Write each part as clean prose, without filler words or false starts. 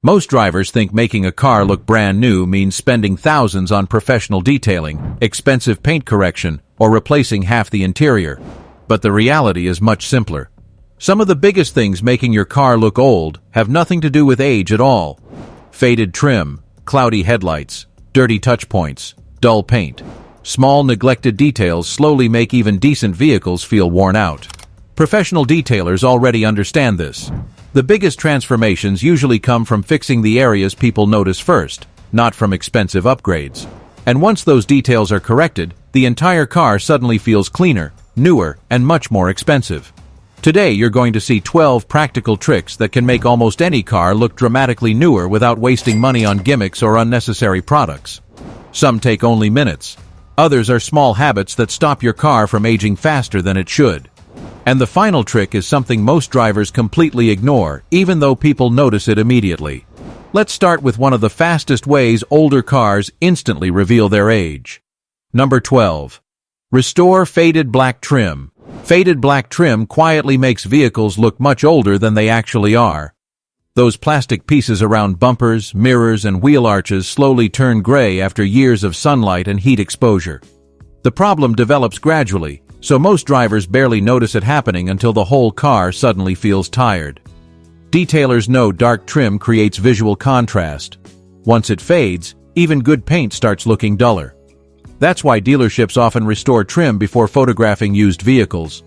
Most drivers think making a car look brand new means spending thousands on professional detailing, expensive paint correction, or replacing half the interior. But the reality is much simpler. Some of the biggest things making your car look old have nothing to do with age at all. Faded trim, cloudy headlights, dirty touch points, dull paint. Small neglected details slowly make even decent vehicles feel worn out. Professional detailers already understand this. The biggest transformations usually come from fixing the areas people notice first, not from expensive upgrades. And once those details are corrected, the entire car suddenly feels cleaner, newer, and much more expensive. Today you're going to see 12 practical tricks that can make almost any car look dramatically newer without wasting money on gimmicks or unnecessary products. Some take only minutes. Others are small habits that stop your car from aging faster than it should. And the final trick is something most drivers completely ignore, even though people notice it immediately. Let's start with one of the fastest ways older cars instantly reveal their age. Number 12. Restore faded black trim. Faded black trim quietly makes vehicles look much older than they actually are. Those plastic pieces around bumpers, mirrors, and wheel arches slowly turn gray after years of sunlight and heat exposure. The problem develops gradually, so most drivers barely notice it happening until the whole car suddenly feels tired. Detailers know dark trim creates visual contrast. Once it fades, even good paint starts looking duller. That's why dealerships often restore trim before photographing used vehicles.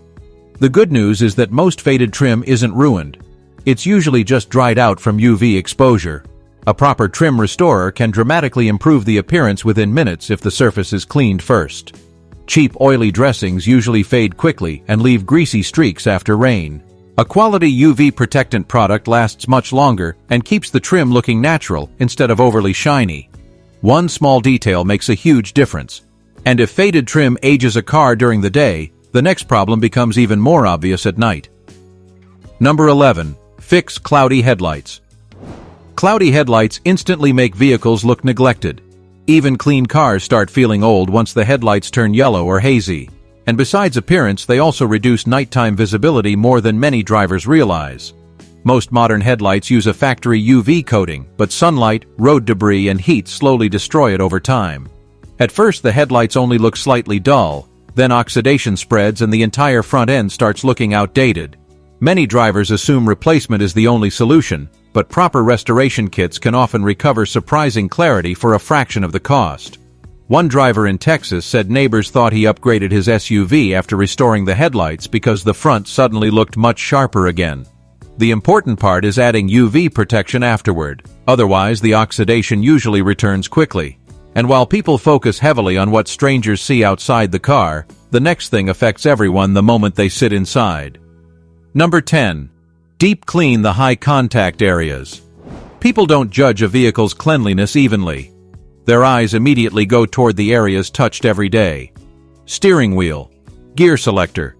The good news is that most faded trim isn't ruined. It's usually just dried out from UV exposure. A proper trim restorer can dramatically improve the appearance within minutes if the surface is cleaned first. Cheap oily dressings usually fade quickly and leave greasy streaks after rain. A quality UV protectant product lasts much longer and keeps the trim looking natural instead of overly shiny. One small detail makes a huge difference. And if faded trim ages a car during the day, the next problem becomes even more obvious at night. Number 11. Fix cloudy headlights. Cloudy headlights instantly make vehicles look neglected. Even clean cars start feeling old once the headlights turn yellow or hazy. And besides appearance, they also reduce nighttime visibility more than many drivers realize. Most modern headlights use a factory UV coating, but sunlight, road debris, and heat slowly destroy it over time. At first, the headlights only look slightly dull, then oxidation spreads and the entire front end starts looking outdated. Many drivers assume replacement is the only solution, but proper restoration kits can often recover surprising clarity for a fraction of the cost. One driver in Texas said neighbors thought he upgraded his SUV after restoring the headlights because the front suddenly looked much sharper again. The important part is adding UV protection afterward, otherwise the oxidation usually returns quickly. And while people focus heavily on what strangers see outside the car, the next thing affects everyone the moment they sit inside. Number 10. Deep clean the high contact areas. People don't judge a vehicle's cleanliness evenly. Their eyes immediately go toward the areas touched every day. Steering wheel, gear selector,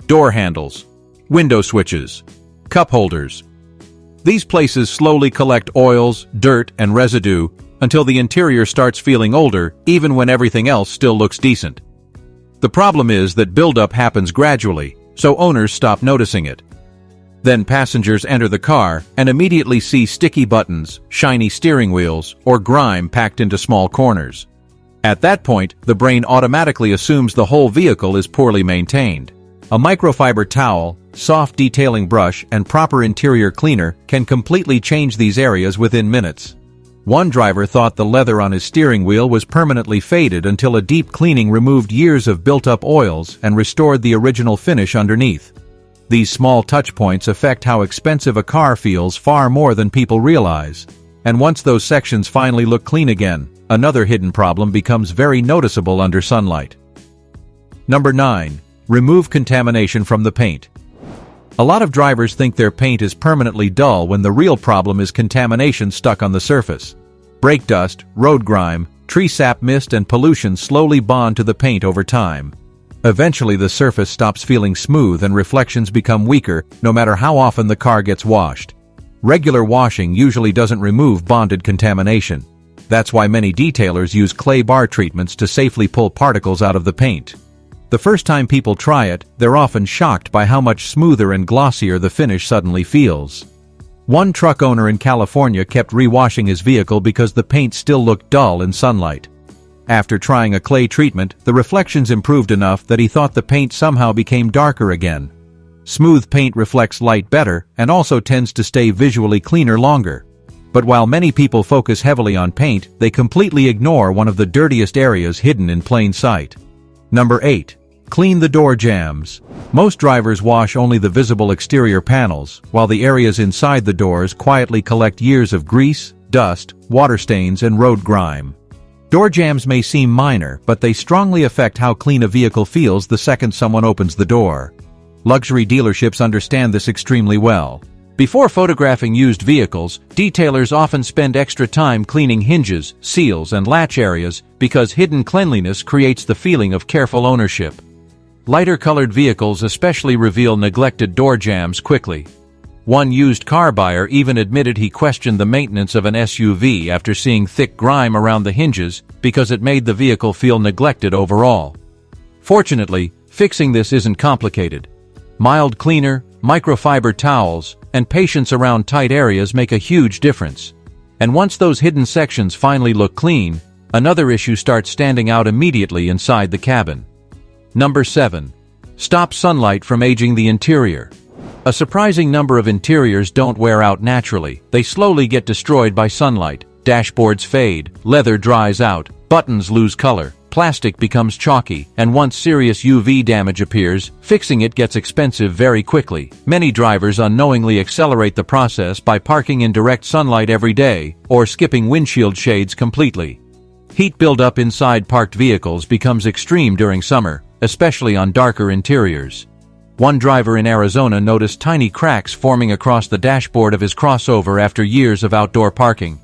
door handles, window switches, cup holders. These places slowly collect oils, dirt, and residue until the interior starts feeling older, even when everything else still looks decent. The problem is that buildup happens gradually, so owners stop noticing it. Then passengers enter the car and immediately see sticky buttons, shiny steering wheels, or grime packed into small corners. At that point, the brain automatically assumes the whole vehicle is poorly maintained. A microfiber towel, soft detailing brush, and proper interior cleaner can completely change these areas within minutes. One driver thought the leather on his steering wheel was permanently faded until a deep cleaning removed years of built-up oils and restored the original finish underneath. These small touch points affect how expensive a car feels far more than people realize. And once those sections finally look clean again, another hidden problem becomes very noticeable under sunlight. Number 9. Remove contamination from the paint. A lot of drivers think their paint is permanently dull when the real problem is contamination stuck on the surface. Brake dust, road grime, tree sap mist, and pollution slowly bond to the paint over time. Eventually the surface stops feeling smooth and reflections become weaker no matter how often the car gets washed. Regular washing usually doesn't remove bonded contamination. That's why many detailers use clay bar treatments to safely pull particles out of the paint. The first time people try it, they're often shocked by how much smoother and glossier the finish suddenly feels. One truck owner in California kept rewashing his vehicle because the paint still looked dull in sunlight. After trying a clay treatment, the reflections improved enough that he thought the paint somehow became darker again. Smooth paint reflects light better and also tends to stay visually cleaner longer. But while many people focus heavily on paint, they completely ignore one of the dirtiest areas hidden in plain sight. Number 8. Clean the door jambs. Most drivers wash only the visible exterior panels, while the areas inside the doors quietly collect years of grease, dust, water stains, and road grime. Door jambs may seem minor, but they strongly affect how clean a vehicle feels the second someone opens the door. Luxury dealerships understand this extremely well. Before photographing used vehicles, detailers often spend extra time cleaning hinges, seals, and latch areas because hidden cleanliness creates the feeling of careful ownership. Lighter-colored vehicles especially reveal neglected door jambs quickly. One used car buyer even admitted he questioned the maintenance of an SUV after seeing thick grime around the hinges because it made the vehicle feel neglected overall. Fortunately, fixing this isn't complicated. Mild cleaner, microfiber towels, and patience around tight areas make a huge difference. And once those hidden sections finally look clean, another issue starts standing out immediately inside the cabin. Number 7. Stop sunlight from aging the interior. A surprising number of interiors don't wear out naturally. They slowly get destroyed by sunlight. Dashboards fade, leather dries out, buttons lose color, plastic becomes chalky, and once serious UV damage appears, fixing it gets expensive very quickly. Many drivers unknowingly accelerate the process by parking in direct sunlight every day or skipping windshield shades completely. Heat buildup inside parked vehicles becomes extreme during summer, especially on darker interiors. One driver in Arizona noticed tiny cracks forming across the dashboard of his crossover after years of outdoor parking.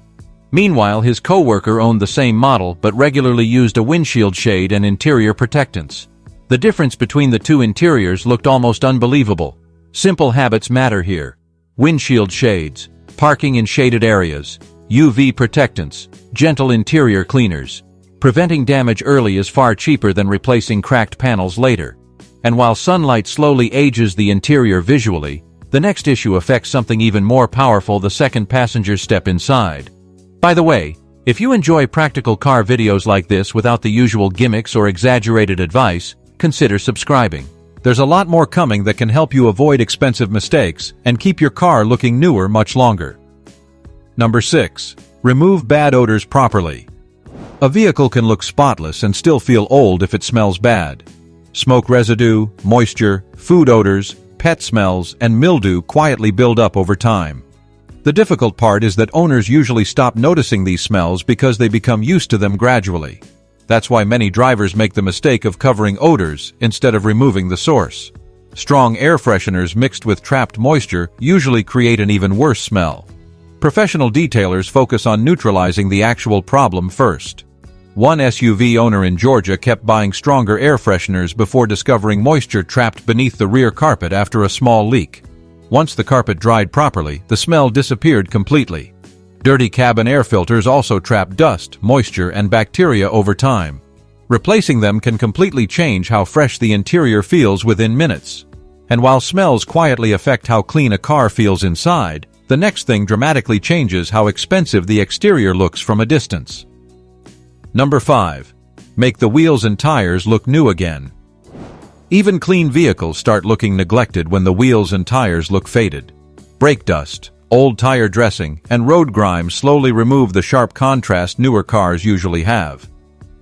Meanwhile, his coworker owned the same model but regularly used a windshield shade and interior protectants. The difference between the two interiors looked almost unbelievable. Simple habits matter here. Windshield shades, parking in shaded areas, UV protectants, gentle interior cleaners. Preventing damage early is far cheaper than replacing cracked panels later. And while sunlight slowly ages the interior visually, the next issue affects something even more powerful the second passengers step inside. By the way, if you enjoy practical car videos like this without the usual gimmicks or exaggerated advice, consider subscribing. There's a lot more coming that can help you avoid expensive mistakes and keep your car looking newer much longer. Number 6. Remove bad odors properly. A vehicle can look spotless and still feel old if it smells bad. Smoke residue, moisture, food odors, pet smells, and mildew quietly build up over time. The difficult part is that owners usually stop noticing these smells because they become used to them gradually. That's why many drivers make the mistake of covering odors instead of removing the source. Strong air fresheners mixed with trapped moisture usually create an even worse smell. Professional detailers focus on neutralizing the actual problem first. One SUV owner in Georgia kept buying stronger air fresheners before discovering moisture trapped beneath the rear carpet after a small leak. Once the carpet dried properly, the smell disappeared completely. Dirty cabin air filters also trap dust, moisture, and bacteria over time. Replacing them can completely change how fresh the interior feels within minutes. And while smells quietly affect how clean a car feels inside, the next thing dramatically changes how expensive the exterior looks from a distance. Number 5. Make the wheels and tires look new again. Even clean vehicles start looking neglected when the wheels and tires look faded. Brake dust, old tire dressing, and road grime slowly remove the sharp contrast newer cars usually have.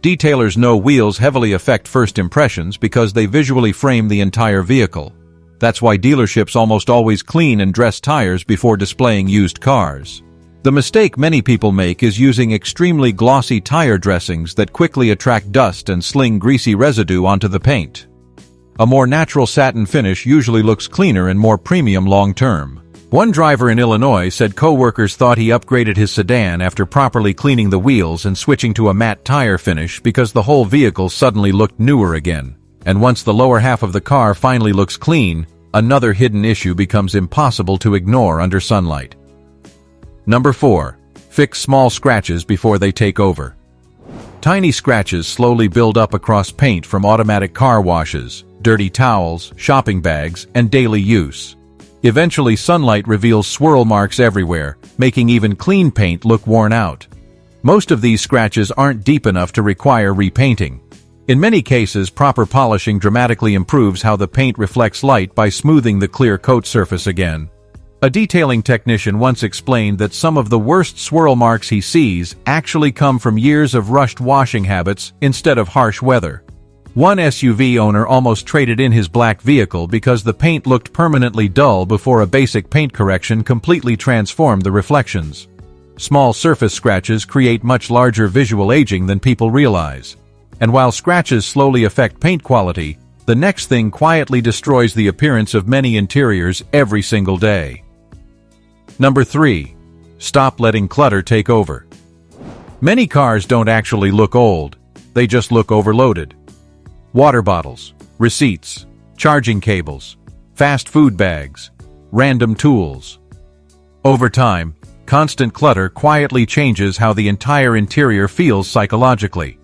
Detailers know wheels heavily affect first impressions because they visually frame the entire vehicle. That's why dealerships almost always clean and dress tires before displaying used cars. The mistake many people make is using extremely glossy tire dressings that quickly attract dust and sling greasy residue onto the paint. A more natural satin finish usually looks cleaner and more premium long-term. One driver in Illinois said coworkers thought he upgraded his sedan after properly cleaning the wheels and switching to a matte tire finish because the whole vehicle suddenly looked newer again. And once the lower half of the car finally looks clean, another hidden issue becomes impossible to ignore under sunlight. Number 4. Fix small scratches before they take over. Tiny scratches slowly build up across paint from automatic car washes, dirty towels, shopping bags, and daily use. Eventually, sunlight reveals swirl marks everywhere, making even clean paint look worn out. Most of these scratches aren't deep enough to require repainting. In many cases, proper polishing dramatically improves how the paint reflects light by smoothing the clear coat surface again. A detailing technician once explained that some of the worst swirl marks he sees actually come from years of rushed washing habits instead of harsh weather. One SUV owner almost traded in his black vehicle because the paint looked permanently dull before a basic paint correction completely transformed the reflections. Small surface scratches create much larger visual aging than people realize. And while scratches slowly affect paint quality, the next thing quietly destroys the appearance of many interiors every single day. Number 3. Stop letting clutter take over. Many cars don't actually look old, they just look overloaded. Water bottles, receipts, charging cables, fast food bags, random tools. Over time, constant clutter quietly changes how the entire interior feels psychologically.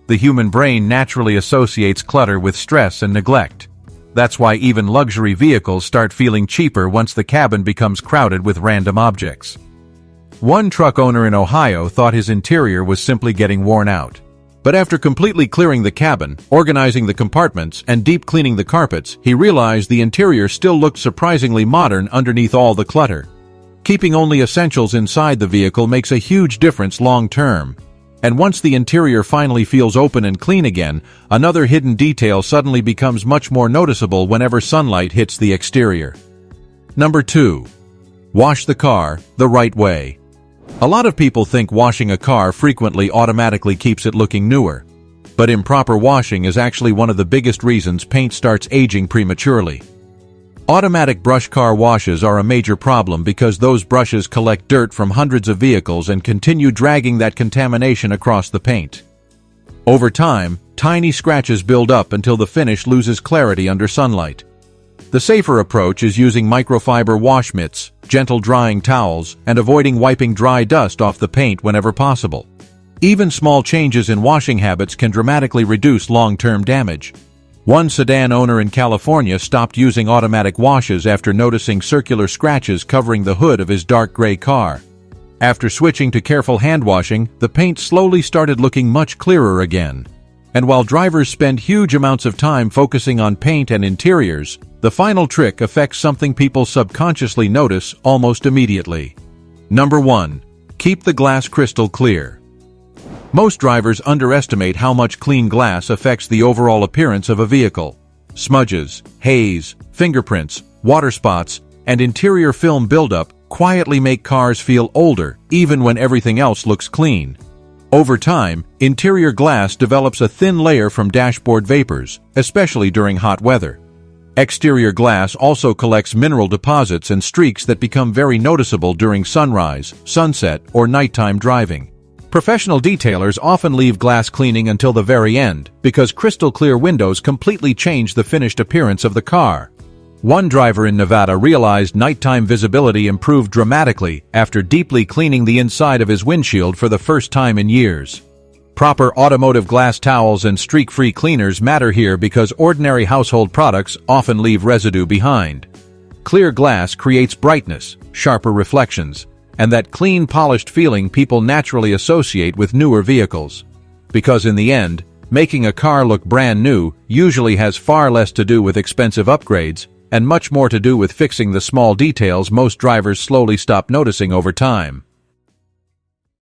The human brain naturally associates clutter with stress and neglect. That's why even luxury vehicles start feeling cheaper once the cabin becomes crowded with random objects. One truck owner in Ohio thought his interior was simply getting worn out. But after completely clearing the cabin, organizing the compartments, and deep cleaning the carpets, he realized the interior still looked surprisingly modern underneath all the clutter. Keeping only essentials inside the vehicle makes a huge difference long term. And once the interior finally feels open and clean again, another hidden detail suddenly becomes much more noticeable whenever sunlight hits the exterior. Number 2. Wash the car the right way. A lot of people think washing a car frequently automatically keeps it looking newer. But improper washing is actually one of the biggest reasons paint starts aging prematurely. Automatic brush car washes are a major problem because those brushes collect dirt from hundreds of vehicles and continue dragging that contamination across the paint. Over time, tiny scratches build up until the finish loses clarity under sunlight. The safer approach is using microfiber wash mitts, gentle drying towels, and avoiding wiping dry dust off the paint whenever possible. Even small changes in washing habits can dramatically reduce long-term damage. One sedan owner in California stopped using automatic washes after noticing circular scratches covering the hood of his dark gray car. After switching to careful hand washing, the paint slowly started looking much clearer again. And while drivers spend huge amounts of time focusing on paint and interiors, the final trick affects something people subconsciously notice almost immediately. Number 1. Keep the glass crystal clear. Most drivers underestimate how much clean glass affects the overall appearance of a vehicle. Smudges, haze, fingerprints, water spots, and interior film buildup quietly make cars feel older, even when everything else looks clean. Over time, interior glass develops a thin layer from dashboard vapors, especially during hot weather. Exterior glass also collects mineral deposits and streaks that become very noticeable during sunrise, sunset, or nighttime driving. Professional detailers often leave glass cleaning until the very end because crystal clear windows completely change the finished appearance of the car. One driver in Nevada realized nighttime visibility improved dramatically after deeply cleaning the inside of his windshield for the first time in years. Proper automotive glass towels and streak-free cleaners matter here because ordinary household products often leave residue behind. Clear glass creates brightness, sharper reflections, and that clean, polished feeling people naturally associate with newer vehicles. Because in the end, making a car look brand new usually has far less to do with expensive upgrades and much more to do with fixing the small details most drivers slowly stop noticing over time.